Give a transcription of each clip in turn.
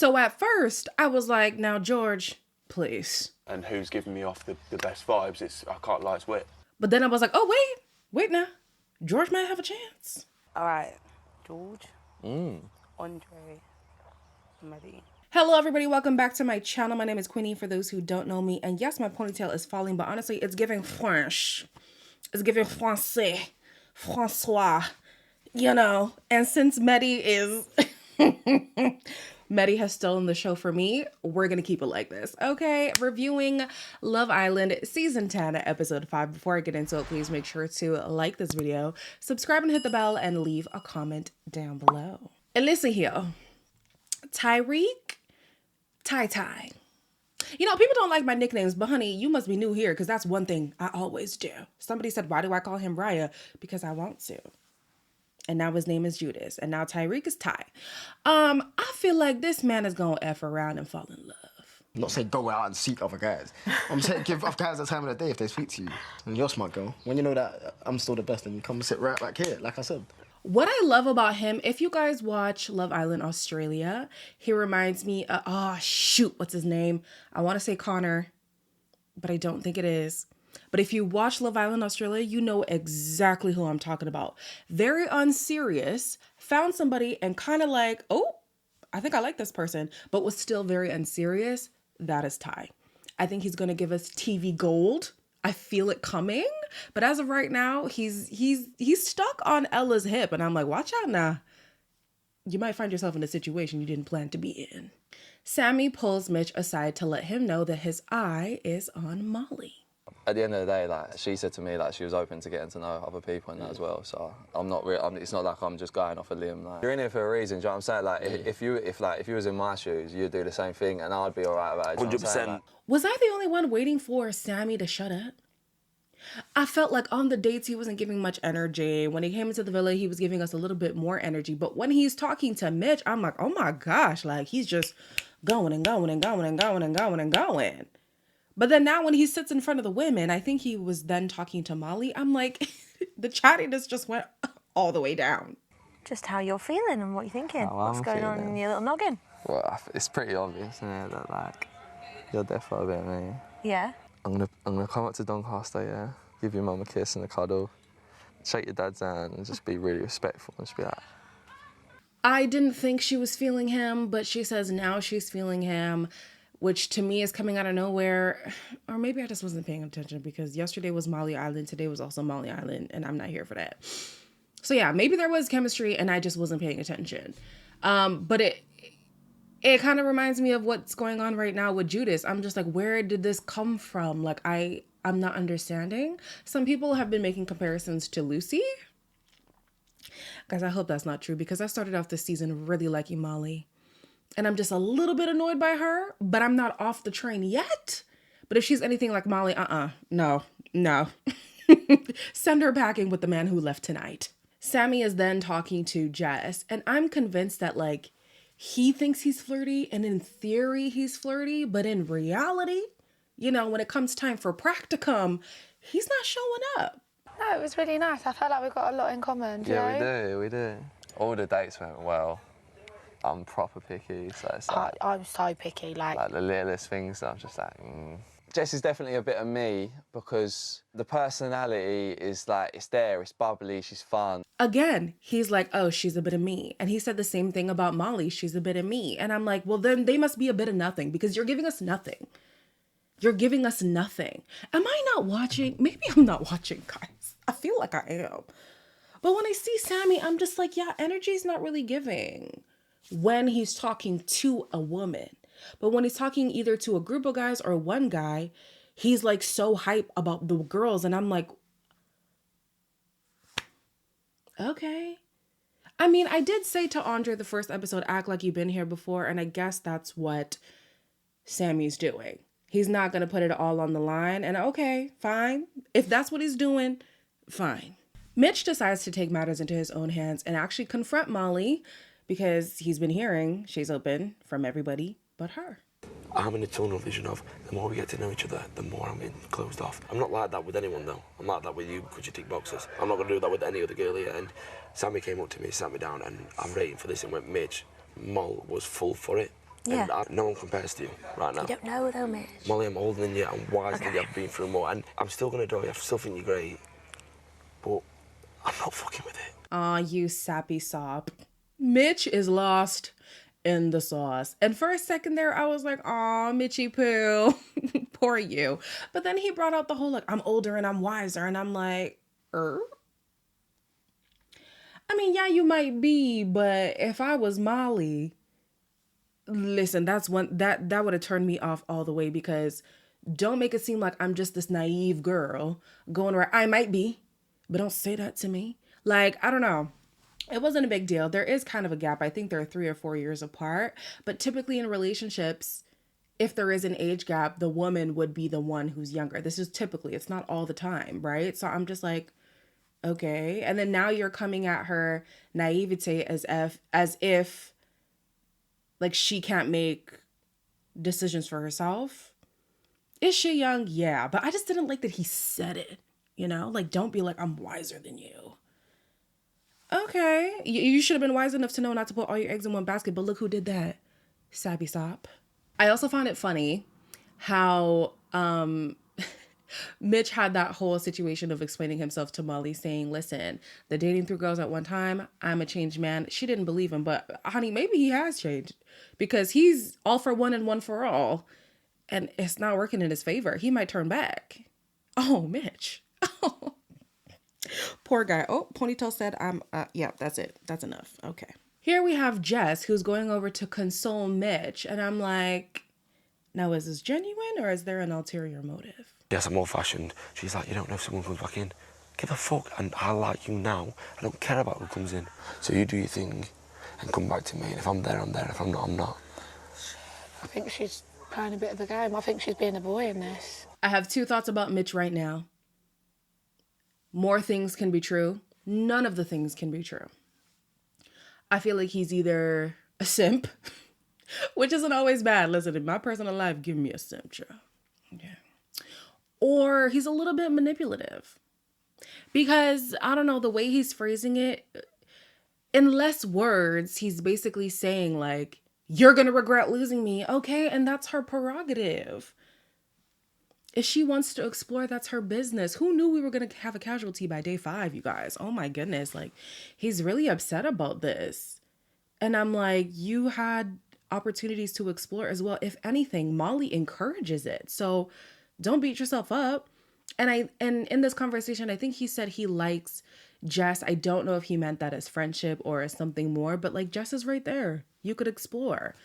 So at first, I was like, now, George, please. And who's giving me off the best vibes? I can't lie, it's Whit. But then I was like, oh, wait now. George might have a chance. All right, George, Andre, Maddie. Hello, everybody. Welcome back to my channel. My name is Queenie, for those who don't know me. And yes, my ponytail is falling, but honestly, it's giving French. It's giving Francais, Francois, you know. And since Maddie is... Maddie has stolen the show for me, we're going to keep it like this, okay? Reviewing Love Island Season 10, Episode 5. Before I get into it, please make sure to like this video, subscribe and hit the bell, and leave a comment down below. And listen here. Tyrique, Ty. You know, people don't like my nicknames, but honey, you must be new here because that's one thing I always do. Somebody said, why do I call him Raya? Because I want to. And now his name is Judas. And now Tyrique is Ty. I feel like this man is going to F around and fall in love. I'm not saying go out and seek other guys. I'm saying give other guys the time of the day if they speak to you. And you're a smart girl. When you know that I'm still the best, then you come and sit right back here, like I said. What I love about him, if you guys watch Love Island Australia, he reminds me of, what's his name? I want to say Connor, but I don't think it is. But if you watch Love Island Australia, you know exactly who I'm talking about. Very unserious, found somebody and kind of like, oh, I think I like this person, but was still very unserious. That is Ty. I think he's going to give us TV gold. I feel it coming. But as of right now, he's stuck on Ella's hip. And I'm like, watch out now. You might find yourself in a situation you didn't plan to be in. Sammy pulls Mitch aside to let him know that his eye is on Molly. At the end of the day, like, she said to me, like, she was open to getting to know other people and that as well. So I'm not really. It's not like I'm just going off a limb. Like, you're in here for a reason. Do you know what I'm saying? Like, if you was in my shoes, you'd do the same thing, and I'd be alright about it. 100%. Like, was I the only one waiting for Sammy to shut up? I felt like on the dates he wasn't giving much energy. When he came into the villa, he was giving us a little bit more energy. But when he's talking to Mitch, I'm like, oh my gosh, like he's just going and going and going and going and going and going. But then now when he sits in front of the women, I think he was then talking to Molly. I'm like, the chattiness just went all the way down. Just how you're feeling and what you're thinking. What's going on in your little noggin? well, it's pretty obvious, isn't it, that like you're there for a bit, mate. Yeah. I'm gonna come up to Doncaster, yeah, give your mum a kiss and a cuddle, shake your dad's hand, and just be really respectful and just be like. I didn't think she was feeling him, but she says now she's feeling him, which to me is coming out of nowhere. Or maybe I just wasn't paying attention because yesterday was Molly Island, today was also Molly Island, and I'm not here for that. So yeah, maybe there was chemistry and I just wasn't paying attention. But it kind of reminds me of what's going on right now with Judas. I'm just like, where did this come from? Like, I'm not understanding. Some people have been making comparisons to Lucy. Guys, I hope that's not true because I started off this season really liking Molly. And I'm just a little bit annoyed by her, but I'm not off the train yet. But if she's anything like Molly, no. Send her packing with the man who left tonight. Sammy is then talking to Jess, and I'm convinced that, like, he thinks he's flirty, and in theory he's flirty, but in reality, you know, when it comes time for practicum, he's not showing up. No, it was really nice. I felt like we got a lot in common, do you know? We do. All the dates went well. I'm proper picky, so it's like... I'm so picky, like the littlest things, I'm just like, Jess is definitely a bit of me because the personality is like, it's there, it's bubbly, she's fun. Again, he's like, oh, she's a bit of me. And he said the same thing about Molly, she's a bit of me. And I'm like, well, then they must be a bit of nothing because you're giving us nothing. You're giving us nothing. Am I not watching? Maybe I'm not watching, guys. I feel like I am. But when I see Sammy, I'm just like, yeah, energy's not really giving when he's talking to a woman. But when he's talking either to a group of guys or one guy, he's like so hype about the girls. And I'm like, okay. I mean, I did say to Andre the first episode, act like you've been here before. And I guess that's what Sammy's doing. He's not going to put it all on the line. And okay, fine. If that's what he's doing, fine. Mitch decides to take matters into his own hands and actually confront Molly because he's been hearing she's open from everybody but her. I'm in a tunnel vision of the more we get to know each other, the more I'm getting closed off. I'm not like that with anyone though. I'm like that with you because you tick boxes. I'm not going to do that with any other girl here. And Sammy came up to me, sat me down, and I'm rating for this and went, Mitch, Moll was full for it. Yeah. And no one compares to you right now. You don't know though, Mitch. Molly, I'm older than you, I'm wiser than you, I've been through more, and I'm still going to adore you, I still think you're great, but I'm not fucking with it. Aw, you sappy sop. Mitch is lost in the sauce. And for a second there, I was like, aw, Mitchy Poo. Poor you. But then he brought out the whole, like, I'm older and I'm wiser. And I'm like, I mean, yeah, you might be, but if I was Molly, listen, that's one that would have turned me off all the way, because don't make it seem like I'm just this naive girl going around. I might be, but don't say that to me. Like, I don't know. It wasn't a big deal. There is kind of a gap. I think they're 3 or 4 years apart. But typically in relationships, if there is an age gap, the woman would be the one who's younger. This is typically, it's not all the time, right? So I'm just like, okay. And then now you're coming at her naivete as if like she can't make decisions for herself. Is she young? Yeah. But I just didn't like that he said it, you know? Like, don't be like, I'm wiser than you. Okay. You should have been wise enough to know not to put all your eggs in one basket, but look who did that. Sappy sop. I also found it funny how Mitch had that whole situation of explaining himself to Molly, saying, listen, the dating through girls at one time, I'm a changed man. She didn't believe him, but honey, maybe he has changed, because he's all for one and one for all, and it's not working in his favor. He might turn back. Oh, Mitch. Oh. Poor guy. Oh, Ponytail said, yeah, that's it. That's enough. Okay. Here we have Jess, who's going over to console Mitch. And I'm like, now, is this genuine or is there an ulterior motive? Yes, I'm old-fashioned. She's like, you don't know if someone comes back in. Give a fuck, and I like you now. I don't care about who comes in. So you do your thing and come back to me. And if I'm there, I'm there. If I'm not, I'm not. I think she's playing a bit of a game. I think she's being a boy in this. I have 2 thoughts about Mitch right now. More things can be true. None of the things can be true. I feel like he's either a simp, which isn't always bad. Listen, in my personal life, give me a simp, Joe. Yeah. Or he's a little bit manipulative. Because, I don't know, the way he's phrasing it, in less words, he's basically saying, like, you're going to regret losing me. Okay, and that's her prerogative. If she wants to explore, that's her business. Who knew we were going to have a casualty by day 5, you guys? Oh my goodness. Like, he's really upset about this. And I'm like, you had opportunities to explore as well. If anything, Molly encourages it. So don't beat yourself up. And in this conversation, I think he said he likes Jess. I don't know if he meant that as friendship or as something more, but like, Jess is right there. You could explore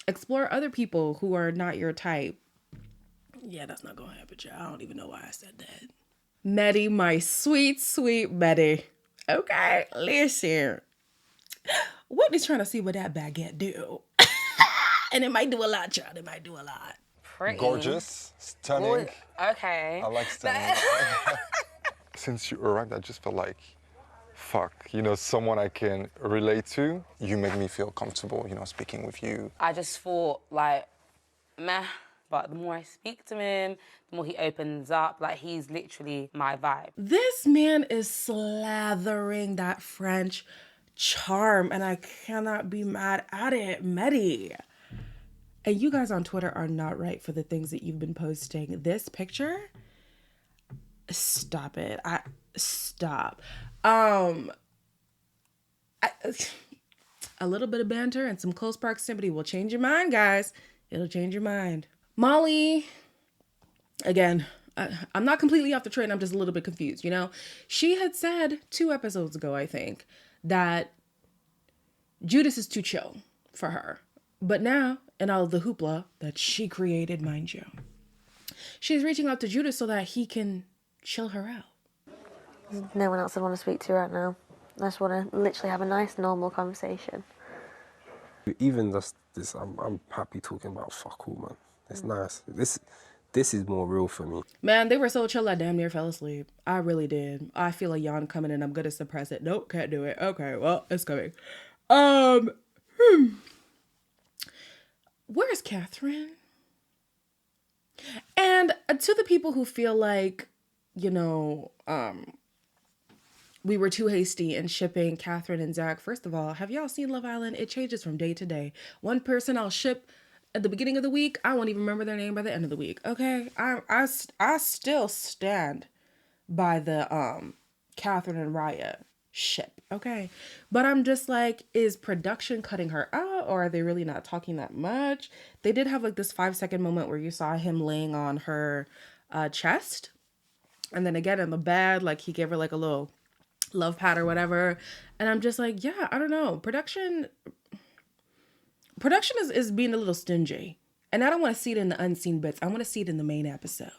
other people who are not your type. Yeah, that's not gonna happen, y'all. I don't even know why I said that. Maddie, my sweet, sweet Maddie. Okay, listen. Whitney's trying to see what that baguette do. And it might do a lot, y'all. It might do a lot. Pretty. Gorgeous, stunning. Okay. I like stunning. Since you arrived, I just felt like, fuck, you know, someone I can relate to. You make me feel comfortable, you know, speaking with you. I just thought, like, meh. But the more I speak to him, the more he opens up. Like, he's literally my vibe. This man is slathering that French charm, and I cannot be mad at it. Maddie. And you guys on Twitter are not right for the things that you've been posting. This picture, stop it. Stop. A little bit of banter and some close proximity will change your mind, guys. It'll change your mind. Molly, again, I'm not completely off the train. I'm just a little bit confused, you know? She had said 2 episodes ago, I think, that Judas is too chill for her. But now, in all of the hoopla that she created, mind you, she's reaching out to Judas so that he can chill her out. There's no one else I want to speak to right now. I just want to literally have a nice, normal conversation. Even just this, I'm happy talking about fuck all, man. It's nice. This is more real for me. Man, they were so chill I damn near fell asleep. I really did. I feel a yawn coming and I'm gonna suppress it. Nope, can't do it. Okay, well, it's coming. Where's Catherine? And to the people who feel like, you know, we were too hasty in shipping Catherine and Zach. First of all, have y'all seen Love Island? It changes from day to day. One person I'll ship at the beginning of the week, I won't even remember their name by the end of the week. Okay, I still stand by the Catherine and Raya ship. Okay, but I'm just like, is production cutting her out, or are they really not talking that much? They did have like this 5-second moment where you saw him laying on her chest, and then again in the bed, like he gave her like a little love pat or whatever. And I'm just like, yeah, I don't know. Production is being a little stingy. And I don't want to see it in the unseen bits. I want to see it in the main episode.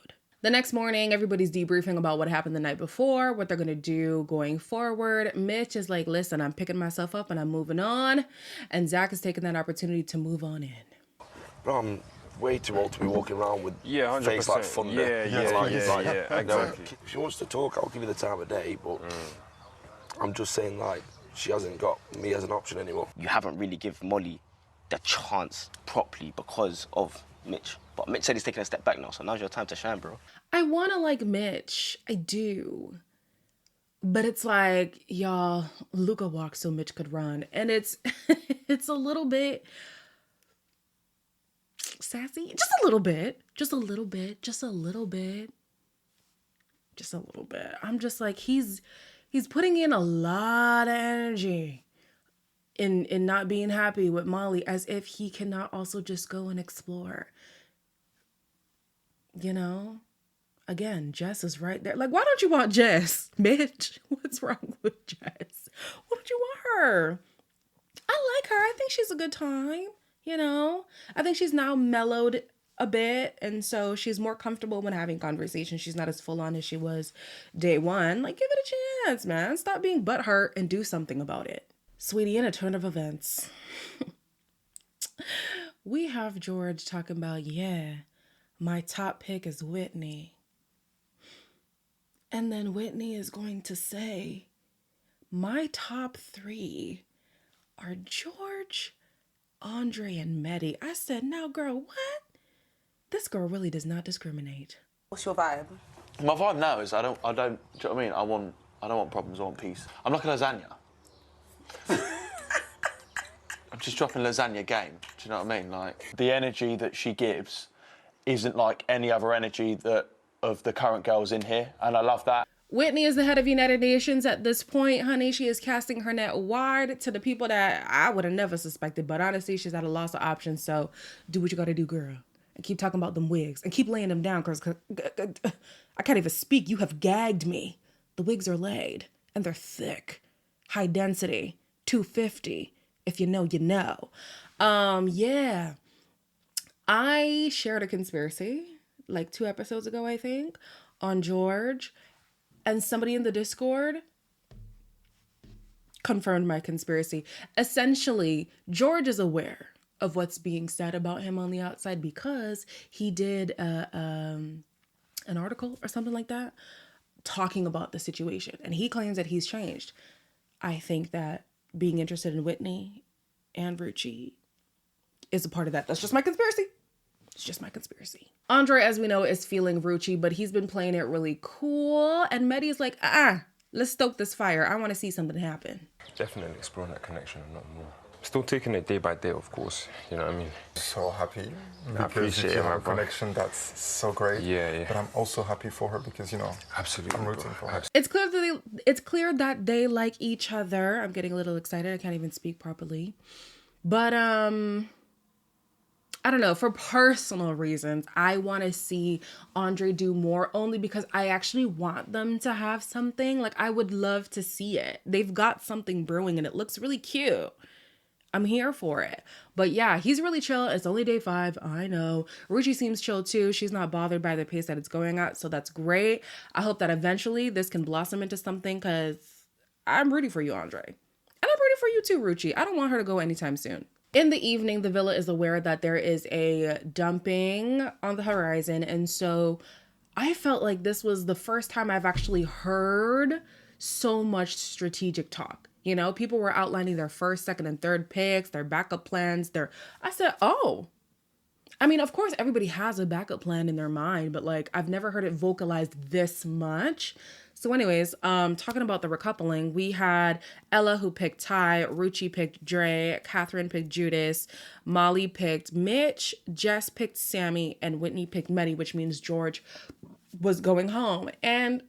The next morning, everybody's debriefing about what happened the night before, what they're going to do going forward. Mitch is like, listen, I'm picking myself up and I'm moving on. And Zach is taking that opportunity to move on in. Bro, I'm way too old to be walking around with 100%. face like thunder. Yeah, exactly. If she wants to talk, I'll give you the time of day, but I'm just saying, like, she hasn't got me as an option anymore. You haven't really given Molly the chance properly because of Mitch. But Mitch said he's taking a step back now, so now's your time to shine, bro. I want to like Mitch. I do. But it's like, y'all, Luca walked so Mitch could run. And it's it's a little bit sassy. Just a little bit. Just a little bit. Just a little bit. Just a little bit. I'm just like, he's putting in a lot of energy in not being happy with Molly, as if he cannot also just go and explore. You know? Again, Jess is right there. Like, why don't you want Jess, Mitch? What's wrong with Jess? Why don't you want her? I like her. I think she's a good time, you know? I think she's now mellowed a bit, and so she's more comfortable when having conversations. She's not as full on as she was day one. Like, give it a chance, man. Stop being butthurt and do something about it. Sweetie, in a turn of events, we have George talking about, yeah, my top pick is Whitney. And then Whitney is going to say, my top 3 are George, Andre, and Maddie. I said, now, girl, what? This girl really does not discriminate. What's your vibe? My vibe now is I don't, do you know what I mean? I don't want problems, I want peace. I'm like a lasagna. I'm just dropping lasagna game, do you know what I mean? Like, the energy that she gives isn't like any other energy that of the current girls in here, and I love that. Whitney is the head of United Nations at this point, honey. She is casting her net wide to the people that I would have never suspected, but honestly, she's at a loss of options, so do what you gotta do, girl. And keep talking about them wigs, and keep laying them down, because I can't even speak. You have gagged me. The wigs are laid, and they're thick. High density, 250. If you know, you know. Yeah. I shared a conspiracy like 2 episodes ago, I think, on George, and somebody in the Discord confirmed my conspiracy. Essentially, George is aware of what's being said about him on the outside because he did an article or something like that talking about the situation, and he claims that he's changed. I think that being interested in Whitney and Ruchi is a part of that. That's just my conspiracy. It's just my conspiracy. Andre, as we know, is feeling Ruchi, but he's been playing it really cool. And Maddie is like, let's stoke this fire. I want to see something happen. Definitely exploring that connection a lot more. Still taking it day by day, of course. You know what I mean? So happy. I appreciate you it, have my a bro. connection that's so great. Yeah. But I'm also happy for her because, you know, Absolutely, I'm rooting for her. It's clear that they like each other. I'm getting a little excited. I can't even speak properly. But I don't know, for personal reasons, I want to see Andre do more, only because I actually want them to have something. Like, I would love to see it. They've got something brewing and it looks really cute. I'm here for it. But yeah, he's really chill. It's only day 5. I know. Ruchi seems chill too. She's not bothered by the pace that it's going at, so that's great. I hope that eventually this can blossom into something, because I'm rooting for you, Andre. And I'm rooting for you too, Ruchi. I don't want her to go anytime soon. In the evening, the villa is aware that there is a dumping on the horizon. And so I felt like this was the first time I've actually heard so much strategic talk. You know, people were outlining their first, second, and third picks, their backup plans. I said, oh, I mean, of course, everybody has a backup plan in their mind, but like I've never heard it vocalized this much. So, anyways, talking about the recoupling, we had Ella who picked Ty, Ruchi picked Dre, Catherine picked Judas, Molly picked Mitch, Jess picked Sammy, and Whitney picked Maddie, which means George was going home. And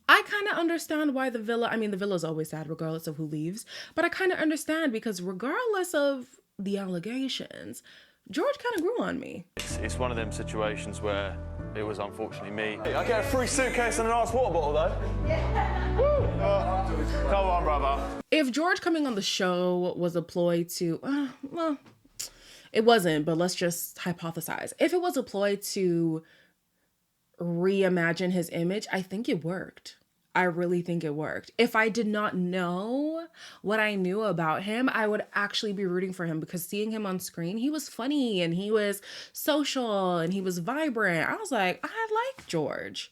I kind of understand why the villa, I mean, the villa's always sad regardless of who leaves, but I kind of understand because regardless of the allegations, George kind of grew on me. It's one of them situations where it was unfortunately me. I get a free suitcase and a nice water bottle though. Yeah. Woo! Come on, brother. If George coming on the show was a ploy to, well, it wasn't, but let's just hypothesize. If it was a ploy to reimagine his image, I think it worked. I really think it worked. If I did not know what I knew about him, I would actually be rooting for him because seeing him on screen, he was funny and he was social and he was vibrant. I was like, I like George.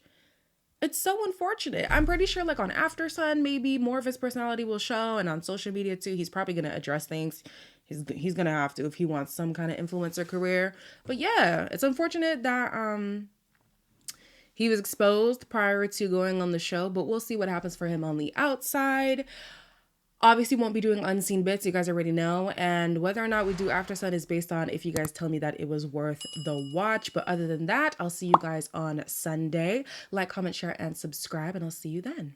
It's so unfortunate. I'm pretty sure like on After Sun, maybe more of his personality will show, and on social media too, he's probably going to address things. He's going to have to if he wants some kind of influencer career. But yeah, it's unfortunate that he was exposed prior to going on the show, but we'll see what happens for him on the outside. Obviously won't be doing unseen bits, you guys already know. And whether or not we do After Sun is based on if you guys tell me that it was worth the watch. But other than that, I'll see you guys on Sunday. Like, comment, share, and subscribe, and I'll see you then.